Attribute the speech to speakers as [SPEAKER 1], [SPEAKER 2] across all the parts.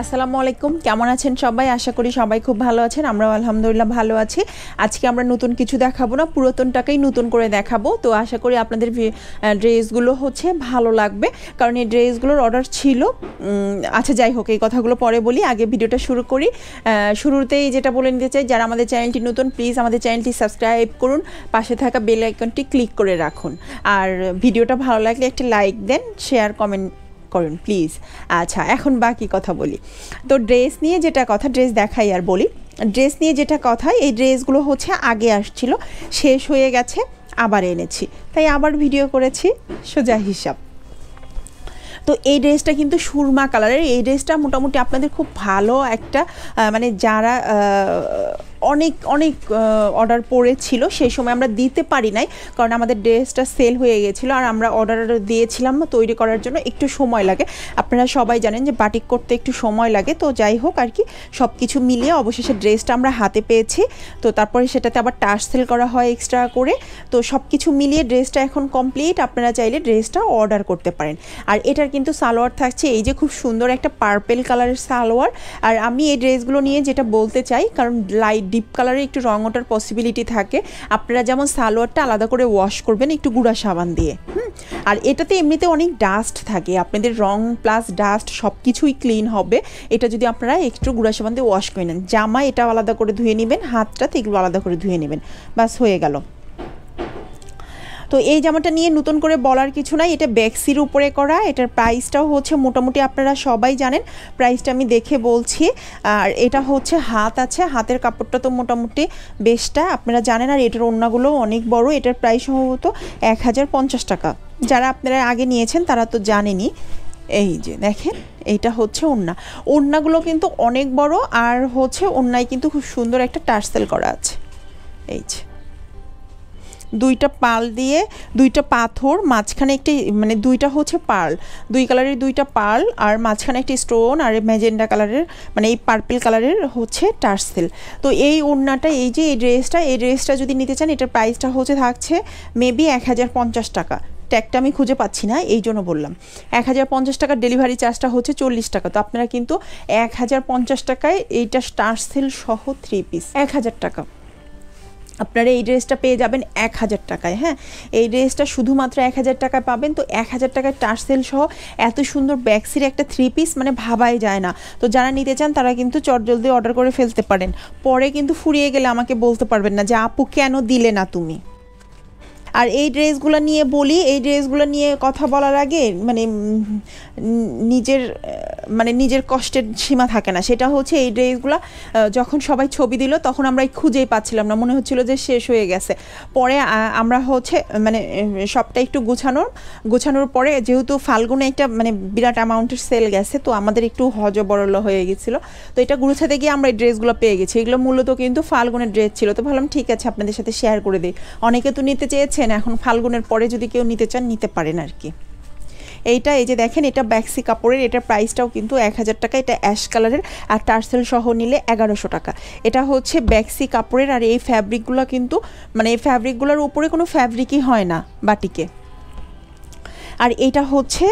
[SPEAKER 1] আসসালামু আলাইকুম, কেমন আছেন সবাই? আশা করি সবাই খুব ভালো আছেন। আমরাও আলহামদুলিল্লাহ ভালো আছি। আজকে আমরা নতুন কিছু দেখাবো না, পুরাতনটাকেই নতুন করে দেখাবো। তো আশা করি আপনাদের ড্রেসগুলো হচ্ছে ভালো লাগবে, কারণ এই ড্রেসগুলোর অর্ডার ছিল। আচ্ছা যাই হোক, এই কথাগুলো পরে বলি, আগে ভিডিওটা শুরু করি। শুরুতেই যেটা বলে নিতে চাই, যারা আমাদের চ্যানেলটি নতুন, প্লিজ আমাদের চ্যানেলটি সাবস্ক্রাইব করুন, পাশে থাকা বেল আইকনটি ক্লিক করে রাখুন। আর ভিডিওটা ভালো লাগলে একটা লাইক দেন, শেয়ার কমেন্ট করুন প্লিজ। আচ্ছা, এখন বাকি কথা বলি। তো ড্রেস নিয়ে যেটা কথা, ড্রেস দেখাই আর বলি। ড্রেস নিয়ে যেটা কথা, এই ড্রেসগুলো হচ্ছে আগে আসছিল, শেষ হয়ে গেছে, আবার এনেছি, তাই আবার ভিডিও করেছি, সোজা হিসাব। তো এই ড্রেসটা কিন্তু সুরমা কালারের। এই ড্রেসটা মোটামুটি আপনাদের খুব ভালো একটা মানে যারা অনেক অনেক অর্ডার পড়েছিল, সেই সময় আমরা দিতে পারি নাই, কারণ আমাদের ড্রেসটা সেল হয়ে গেছিলো। আর আমরা অর্ডার দিয়েছিলাম তৈরি করার জন্য, একটু সময় লাগে। আপনারা সবাই জানেন যে বাটিক করতে একটু সময় লাগে। তো যাই হোক আর কি, সব কিছু মিলিয়ে অবশেষে ড্রেসটা আমরা হাতে পেয়েছি। তো তারপরে সেটাতে আবার টার্সেল করা হয় এক্সট্রা করে। তো সব কিছু মিলিয়ে ড্রেসটা এখন কমপ্লিট। আপনারা চাইলে ড্রেসটা অর্ডার করতে পারেন। আর এটার কিন্তু সালোয়ার থাকছে এই যে খুব সুন্দর একটা পার্পেল কালারের সালোয়ার। আর আমি এই ড্রেসগুলো নিয়ে যেটা বলতে চাই, কারণ লাইট ডিপ কালারে একটু রং ওঠার পসিবিলিটি থাকে। আপনারা যেমন সালোয়ারটা আলাদা করে ওয়াশ করবেন একটু গুঁড়া সাবান দিয়ে, আর এটাতে এমনিতে অনেক ডাস্ট থাকে, আপনাদের রং প্লাস ডাস্ট সব কিছুই ক্লিন হবে এটা যদি আপনারা একটু গুঁড়া সাবান দিয়ে ওয়াশ করে নেন। জামা এটা আলাদা করে ধুয়ে নেবেন, হাতটা এগুলো আলাদা করে ধুয়ে নেবেন, বাস হয়ে গেল। তো এই জামাটা নিয়ে নতুন করে বলার কিছু নাই, এটা ব্যাক্সির উপরে করা। এটার প্রাইসটাও হচ্ছে মোটামুটি আপনারা সবাই জানেন, প্রাইসটা আমি দেখে বলছি। আর এটা হচ্ছে হাত আছে, হাতের কাপড়টা তো মোটামুটি বেশটা আপনারা জানেন। আর এটার ওড়নাগুলো অনেক বড়। এটার প্রাইস সম্ভবত 1050 টাকা। যারা আপনারা আগে নিয়েছেন তারা তো জানেনই। এই যে দেখেন, এইটা হচ্ছে ওড়না। ওড়নাগুলো কিন্তু অনেক বড়, আর হচ্ছে ওড়নায় কিন্তু খুব সুন্দর একটা টার্সেল করা আছে। এই যে দুইটা পাল দিয়ে, দুইটা পাথর, মাঝখানে একটি মানে দুইটা হচ্ছে পার্ল, দুই কালারের দুইটা পার্ল, আর মাঝখানে একটি স্টোন, আর ম্যাজেন্ডা কালারের মানে এই পার্পল কালারের হচ্ছে টার্সেল। তো এই ওড়নাটা, এই যে এই ড্রেসটা যদি নিতে চান, এটার প্রাইসটা হচ্ছে থাকছে মেবি 1050 টাকা। ট্যাগটা আমি খুঁজে পাচ্ছি না, এই জন্য বললাম 1050 টাকা। ডেলিভারি চার্জটা হচ্ছে 40 টাকা। তো আপনারা কিন্তু 1050 টাকায় এইটা টার্সেল সহ 3 পিস 1000 টাকা আপনারা এই ড্রেসটা পেয়ে যাবেন 1000 টাকায়। হ্যাঁ, এই ড্রেসটা শুধুমাত্র 1000 টাকায় পাবেন। তো 1000 টাকায় টার্সেল সহ এত সুন্দর ব্যাক্সির একটা 3 পিস মানে ভাবাই যায় না। তো যারা নিতে চান তারা কিন্তু চটজলদি অর্ডার করে ফেলতে পারেন, পরে কিন্তু ফুরিয়ে গেলে আমাকে বলতে পারবেন না যে আপু কেন দিলে না তুমি। আর এই ড্রেসগুলো নিয়ে বলি, এই ড্রেসগুলো নিয়ে কথা বলার আগে মানে নিজের কষ্টের সীমা থাকে না। সেটা হচ্ছে এই ড্রেসগুলো যখন সবাই ছবি দিল তখন আমরা খুঁজেই পাচ্ছিলাম না, মনে হচ্ছিল যে শেষ হয়ে গেছে। পরে আমরা হচ্ছে মানে সবটা একটু গোছানোর পরে, যেহেতু ফাল্গুনে একটা মানে বিরাট অ্যামাউন্টের সেল গেছে, তো আমাদের একটু হজবরল হয়ে গেছিলো। তো এটা গুছাতে গিয়ে আমরা এই ড্রেসগুলো পেয়ে গেছি। এগুলো মূলত কিন্তু ফাল্গুনের ড্রেস ছিল। তো ভাবলাম ঠিক আছে আপনাদের সাথে শেয়ার করে দিই। অনেকে তো নিতে চেয়েছেন, এখন ফাল্গুনের পরে যদি কেউ নিতে চান নিতে পারেন আর কি। এইটা এই যে দেখেন, এটা ব্যাক্সি কাপড়ের। এটার প্রাইসটাও কিন্তু 1000 টাকা। এটা অ্যাশ কালারের, আর টার্সেল সহ নিলে 1100 টাকা। এটা হচ্ছে ব্যাক্সি কাপড়ের। আর এই ফ্যাব্রিকগুলো কিন্তু মানে এই ফ্যাব্রিকগুলোর উপরে কোনো ফ্যাব্রিকই হয় না বাটিকে। আর এটা হচ্ছে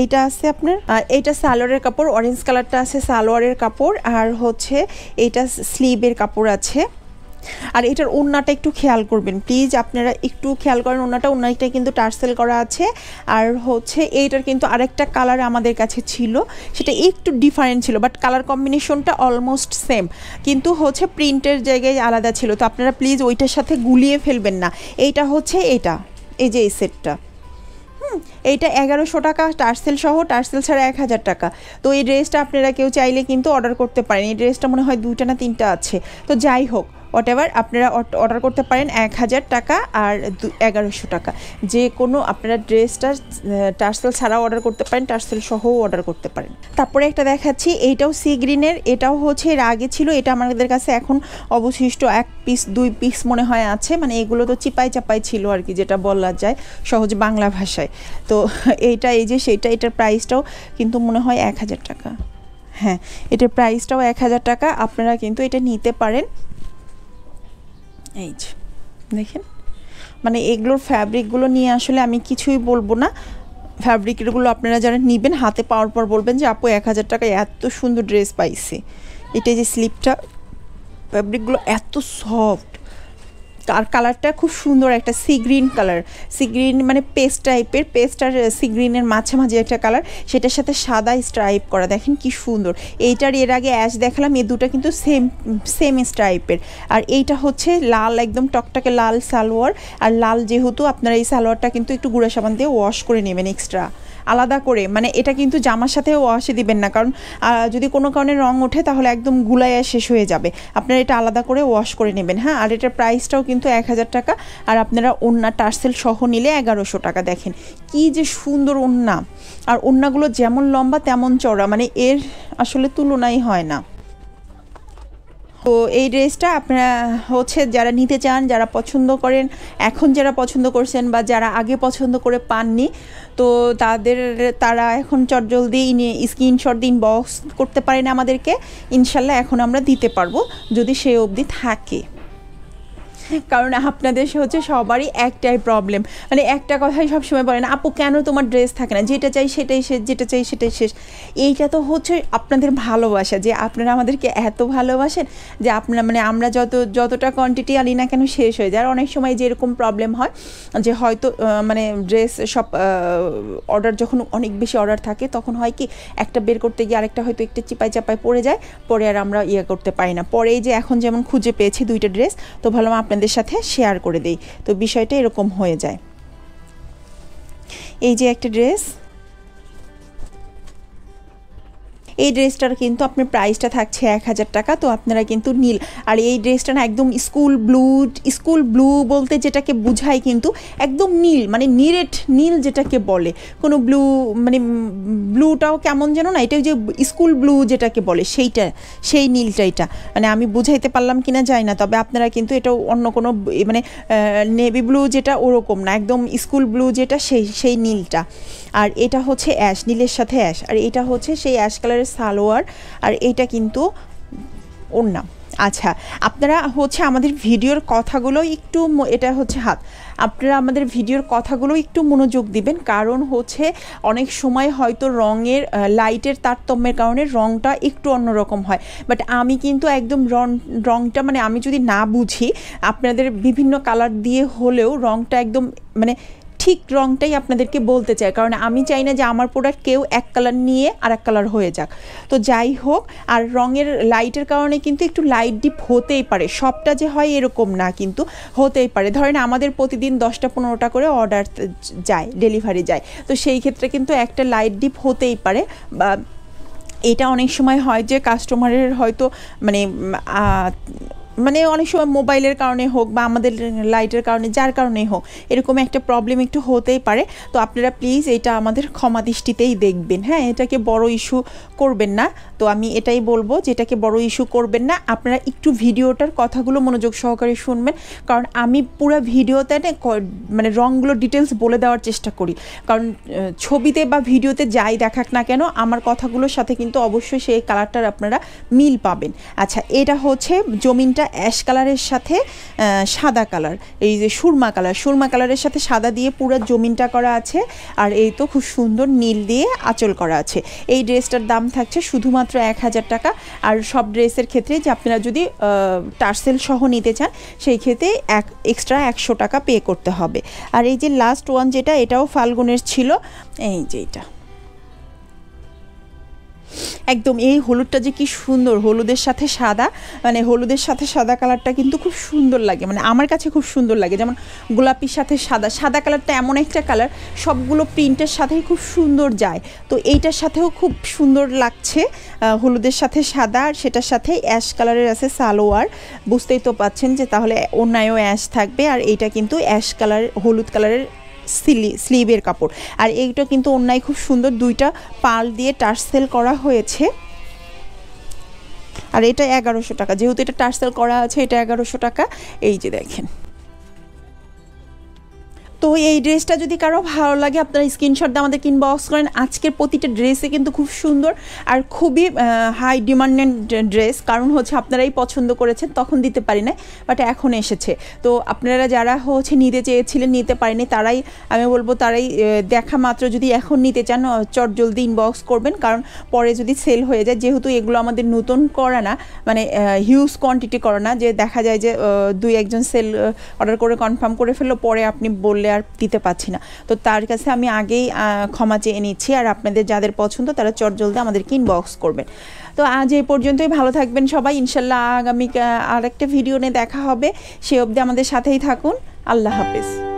[SPEAKER 1] এইটা আছে আপনার, এইটা সালোয়ারের কাপড়, অরেঞ্জ কালারটা আছে সালোয়ারের কাপড়, আর হচ্ছে এইটা স্লিভের কাপড় আছে। আর এটার ওড়নাটা একটু খেয়াল করবেন প্লিজ, আপনারা একটু খেয়াল করেন ওড়নাটা কিন্তু টার্সেল করা আছে। আর হচ্ছে এইটার কিন্তু আরেকটা কালার আমাদের কাছে ছিল, সেটা একটু ডিফারেন্ট ছিল, বাট কালার কম্বিনেশনটা অলমোস্ট সেম, কিন্তু হচ্ছে প্রিন্টের জায়গায় আলাদা ছিল। তো আপনারা প্লিজ ওইটার সাথে গুলিয়ে ফেলবেন না। এইটা হচ্ছে এইটা, এই যে এই সেটটা, এইটা 1100 টাকা টার্সেল সহ, টার্সেল ছাড়া 1000 টাকা। তো এই ড্রেসটা আপনারা কেউ চাইলে কিন্তু অর্ডার করতে পারেন। এই ড্রেসটা মনে হয় 2টা না 3টা আছে। তো যাই হোক, হোয়াটএভার, আপনারা অর্ডার করতে পারেন 1000 টাকা আর 1100 টাকা, যে কোনো আপনারা ড্রেসটা টার্সেল ছাড়াও অর্ডার করতে পারেন, টার্সেল সহও অর্ডার করতে পারেন। তারপরে একটা দেখাচ্ছি, এইটাও সি গ্রিনের। এটাও হচ্ছে এর আগে ছিল, এটা আমাদের কাছে এখন অবশিষ্ট 1 পিস 2 পিস মনে হয় আছে। মানে এগুলো তো চিপাই চাপাই ছিল আর কি, যেটা বলা যায় সহজ বাংলা ভাষায়। তো এইটা এই যে সেইটা, এটার প্রাইসটাও কিন্তু মনে হয় 1000 টাকা। হ্যাঁ, এটার প্রাইসটাও 1000 টাকা। আপনারা কিন্তু এটা নিতে পারেন। এই যে দেখেন, মানে এগুলোর ফ্যাব্রিকগুলো নিয়ে আসলে আমি কিছুই বলবো না, ফ্যাব্রিকগুলো আপনারা যারা নেবেন হাতে পাওয়ার পর বলবেন যে আপু 1000 টাকায় এত সুন্দর ড্রেস পাইছি। এটা যে স্লিপটা, ফ্যাব্রিকগুলো এত সফট, আর কালারটা খুব সুন্দর একটা sea green colour, sea green মানে পেস্ট টাইপের, পেস্ট আর সি গ্রিনের মাঝামাঝি একটা কালার, সেটার সাথে সাদা স্ট্রাইপ করা, দেখেন কি সুন্দর। এইটার এর আগে অ্যাশ দেখালাম, এই দুটো কিন্তু সেম স্ট্রাইপের। আর এইটা হচ্ছে লাল, একদম টকটকে লাল সালোয়ার। আর লাল যেহেতু, আপনারা এই সালোয়ারটা কিন্তু একটু গুঁড়া সাবান দিয়ে ওয়াশ করে নেবেন এক্সট্রা আলাদা করে, মানে এটা কিন্তু জামার সাথে ওয়াশে দিবেন না, কারণ যদি কোনো কারণে রং ওঠে তাহলে একদম গুলাইয়া শেষ হয়ে যাবে। আপনারা এটা আলাদা করে ওয়াশ করে নেবেন, হ্যাঁ। আর এটার প্রাইসটাও কিন্তু 1000 টাকা। আর আপনারা ওড়না টার্সেল সহ নিলে 1100 টাকা। দেখেন কি যে সুন্দর ওড়না, আর ওড়নাগুলো যেমন লম্বা তেমন চওড়া, মানে এর আসলে তুলনাই হয় না। তো এই ড্রেসটা আপনারা হচ্ছে যারা নিতে চান, যারা পছন্দ করেন, এখন যারা পছন্দ করছেন বা যারা আগে পছন্দ করে পাননি, তো তারা এখন চটজলদি স্ক্রিনশট দিন, ইনবক্স করতে পারেন আমাদেরকে। ইনশাল্লাহ এখন আমরা দিতে পারবো যদি সেই অবধি থাকে। কারণ আপনাদের হচ্ছে সবারই একটাই প্রবলেম, মানে একটা কথাই সবসময় বলেন, আপু কেন তোমার ড্রেস থাকে না, যেটা চাই সেটাই শেষ, যেটা চাই সেটাই শেষ। এইটা তো হচ্ছে আপনাদের ভালোবাসা, যে আপনারা আমাদেরকে এত ভালোবাসেন যে আপনারা, মানে আমরা যতটা কোয়ান্টিটি আনি না কেন শেষ হয়ে যায়। আর অনেক সময় যেরকম প্রবলেম হয় যে হয়তো মানে ড্রেস সব অর্ডার, যখন অনেক বেশি অর্ডার থাকে তখন হয় কি একটা বের করতে গিয়ে আরেকটা হয়তো একটু চিপাই চাপাই পড়ে যায়, পরে আর আমরা করতে পারি না। পরে এই যে এখন যেমন খুঁজে পেয়েছি 2টা ড্রেস, তো ভালো আপনাদের সাথে শেয়ার করে দেই, তো বিষয়টা এরকম হয়ে যায়। এই যে একটা ড্রেস, এই ড্রেসটার কিন্তু আপনার প্রাইসটা থাকছে 1000 টাকা। তো আপনারা কিন্তু নীল, আর এই ড্রেসটা না একদম স্কুল ব্লু বলতে যেটাকে বুঝায় কিন্তু একদম নীল, মানে নিরেট নীল যেটাকে বলে, কোনো ব্লু মানে ব্লুটাও কেমন যেন না, এটা যে স্কুল ব্লু যেটাকে বলে সেই নীলটা, এটা মানে আমি বুঝাইতে পারলাম কিনা জানি না, তবে আপনারা কিন্তু এটা অন্য কোনো মানে নেভি ব্লু যেটা ওরকম না, একদম স্কুল ব্লু যেটা সেই নীলটা। আর এটা হচ্ছে অ্যাশ, নীলের সাথে অ্যাশ, আর এটা হচ্ছে সেই অ্যাশ কালারের সালোয়ার, আর এইটা কিন্তু ওড়না। আচ্ছা, আপনারা হচ্ছে আমাদের ভিডিওর কথাগুলো একটু, এটা হচ্ছে হাত, আপনারা আমাদের ভিডিওর কথাগুলো একটু মনোযোগ দিবেন, কারণ হচ্ছে অনেক সময় হয়তো রঙের লাইটের তারতম্যের কারণে রঙটা একটু অন্যরকম হয়। বাট আমি কিন্তু একদম রঙটা মানে আমি যদি না বুঝি, আপনাদের বিভিন্ন কালার দিয়ে হলেও রঙটা একদম মানে ঠিক রঙটাই আপনাদেরকে বলতে চাই, কারণ আমি চাই না যে আমার প্রোডাক্ট কেউ এক কালার নিয়ে আর এক কালার হয়ে যাক। তো যাই হোক, আর রঙের লাইটের কারণে কিন্তু একটু লাইট ডিপ হতেই পারে, সবটা যে হয় এরকম না, কিন্তু হতেই পারে। ধরেন আমাদের প্রতিদিন 10টা-15টা করে অর্ডার যায়, ডেলিভারি যায়, তো সেই ক্ষেত্রে কিন্তু একটা লাইট ডিপ হতেই পারে। বা এটা অনেক সময় হয় যে কাস্টমারের হয়তো মানে অনেক সময় মোবাইলের কারণে হোক বা আমাদের লাইটের কারণে, যার কারণেই হোক, এরকম একটা প্রবলেম একটু হতেই পারে। তো আপনারা প্লিজ এটা আমাদের ক্ষমা দৃষ্টিতেই দেখবেন, হ্যাঁ, এটাকে বড় ইস্যু করবেন না। তো আমি এটাই বলবো যে এটাকে বড় ইস্যু করবেন না, আপনারা একটু ভিডিওটার কথাগুলো মনোযোগ সহকারে শুনবেন, কারণ আমি পুরো ভিডিওতে মানে রঙগুলো ডিটেলস বলে দেওয়ার চেষ্টা করি, কারণ ছবিতে বা ভিডিওতে যাই দেখাক না কেন আমার কথাগুলোর সাথে কিন্তু অবশ্যই সেই কালারটার আপনারা মিল পাবেন। আচ্ছা, এটা হচ্ছে জমিনটা অ্যাশ কালারের সাথে সাদা কালার, এই যে সুরমা কালারের সাথে সাদা দিয়ে পুরো জমিনটা করা আছে, আর এই তো খুব সুন্দর নীল দিয়ে আঁচল করা আছে। এই ড্রেসটার দাম থাকছে শুধুমাত্র 1000 টাকা। আর সব ড্রেসের ক্ষেত্রে যে আপনারা যদি টার্সেল সহ নিতে চান, সেই ক্ষেত্রে এক্সট্রা 100 টাকা পে করতে হবে। আর এই যে লাস্ট ওয়ান যেটা, এটাও ফাল্গুনের ছিল, এই যে এটা একদম এই হলুদটা যে কি সুন্দর, হলুদের সাথে সাদা, মানে হলুদের সাথে সাদা কালারটা কিন্তু খুব সুন্দর লাগে, মানে আমার কাছে খুব সুন্দর লাগে। যেমন গোলাপির সাথে সাদা কালারটা এমন একটা কালার, সবগুলো প্রিন্টের সাথেই খুব সুন্দর যায়। তো এইটার সাথেও খুব সুন্দর লাগছে, হলুদের সাথে সাদা, আর সেটার সাথে অ্যাশ কালারের আছে সালোয়ার, বুঝতেই তো পাচ্ছেন যে তাহলে ওড়নায়ও অ্যাশ থাকবে। আর এইটা কিন্তু অ্যাশ কালার, হলুদ কালারের স্লিভের কাপড়। আর এইটা কিন্তু অন্যায় খুব সুন্দর, 2টা পাল দিয়ে টার্সেল করা হয়েছে। আর এটা 1100 টাকা, যেহেতু এটা টার্সেল করা আছে, এটা 1100 টাকা। এই যে দেখেন তো এই ড্রেসটা যদি কারো ভালো লাগে আপনারা স্ক্রিনশট দিয়ে আমাদেরকে ইনবক্স করেন। আজকের প্রতিটা ড্রেসে কিন্তু খুব সুন্দর আর খুবই হাই ডিমান্ডেড ড্রেস, কারণ হচ্ছে আপনারাই পছন্দ করেছেন, তখন দিতে পারি না, বাট এখন এসেছে। তো আপনারা যারা হচ্ছে নিতে চেয়েছিলেন নিতে পারেনি, তারাই আমি বলবো তারাই দেখা মাত্র যদি এখন নিতে চান চট জলদি ইনবক্স করবেন, কারণ পরে যদি সেল হয়ে যায়, যেহেতু এগুলো আমাদের নতুন করা না, মানে হিউজ কোয়ান্টিটি করা না, যে দেখা যায় যে 2-1 সেল অর্ডার করে কনফার্ম করে ফেললো, পরে আপনি বললে আর দিতে পারছি না। তো তার কাছে আমি আগেই ক্ষমা চেয়ে নিচ্ছি। আর আপনাদের যাদের পছন্দ তারা চটজলদি আমাদেরকে ইনবক্স করবেন। তো আজ এই পর্যন্তই, ভালো থাকবেন সবাই। ইনশাল্লাহ আগামী আরেকটা ভিডিও নিয়ে দেখা হবে, সে অবধি আমাদের সাথেই থাকুন। আল্লাহ হাফেজ।